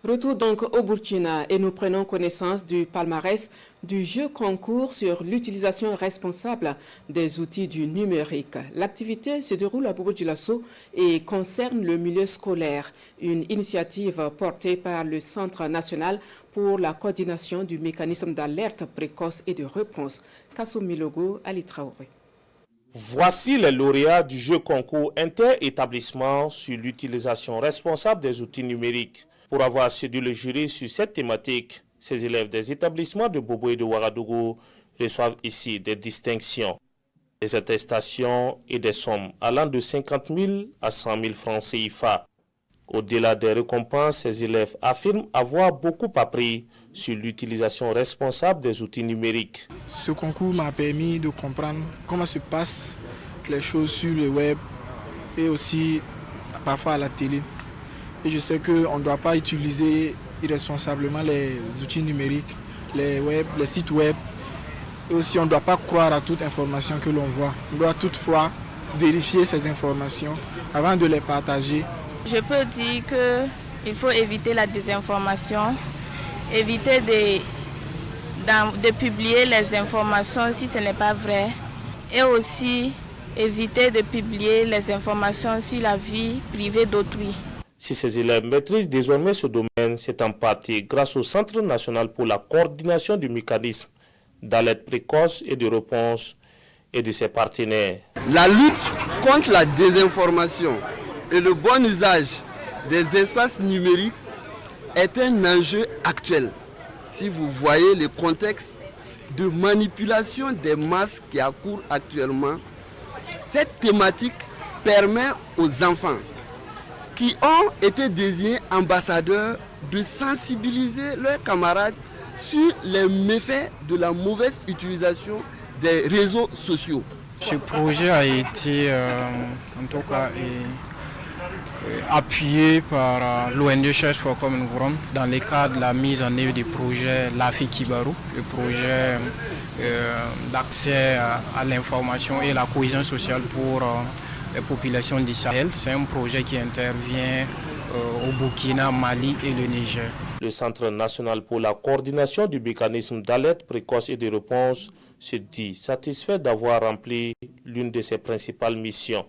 Retour donc au Burkina et nous prenons connaissance du palmarès du jeu concours sur l'utilisation responsable des outils du numérique. L'activité se déroule à Bobo-Dioulasso et concerne le milieu scolaire, une initiative portée par le Centre national pour la coordination du mécanisme d'alerte précoce et de réponse. Kassoumi Logo, Ali Traoré. Voici les lauréats du jeu concours inter-établissement sur l'utilisation responsable des outils numériques. Pour avoir séduit le jury sur cette thématique, ces élèves des établissements de Bobo et de Ouagadougou reçoivent ici des distinctions, des attestations et des sommes allant de 50 000 à 100 000 francs CFA. Au-delà des récompenses, ces élèves affirment avoir beaucoup appris sur l'utilisation responsable des outils numériques. Ce concours m'a permis de comprendre comment se passent les choses sur le web et aussi parfois à la télé. Et je sais qu'on ne doit pas utiliser irresponsablement les outils numériques, les sites web. Et aussi on ne doit pas croire à toute information que l'on voit. On doit toutefois vérifier ces informations avant de les partager. Je peux dire qu'il faut éviter la désinformation, éviter de publier les informations si ce n'est pas vrai et aussi éviter de publier les informations sur la vie privée d'autrui. Si ces élèves maîtrisent désormais ce domaine, c'est en partie grâce au Centre national pour la coordination du mécanisme d'alerte précoce et de réponse et de ses partenaires. La lutte contre la désinformation et le bon usage des espaces numériques est un enjeu actuel. Si vous voyez le contexte de manipulation des masses qui accourt actuellement, cette thématique permet aux enfants qui ont été désignés ambassadeurs de sensibiliser leurs camarades sur les méfaits de la mauvaise utilisation des réseaux sociaux. Ce projet a été en tout cas appuyé par l'ONG Cherche for Common Ground dans le cadre de la mise en œuvre du projet Lafi Kibaru, le projet d'accès à l'information et la cohésion sociale pour les populations du Sahel. C'est un projet qui intervient au Burkina, Mali et le Niger. Le Centre national pour la coordination du mécanisme d'alerte précoce et de réponse se dit satisfait d'avoir rempli l'une de ses principales missions.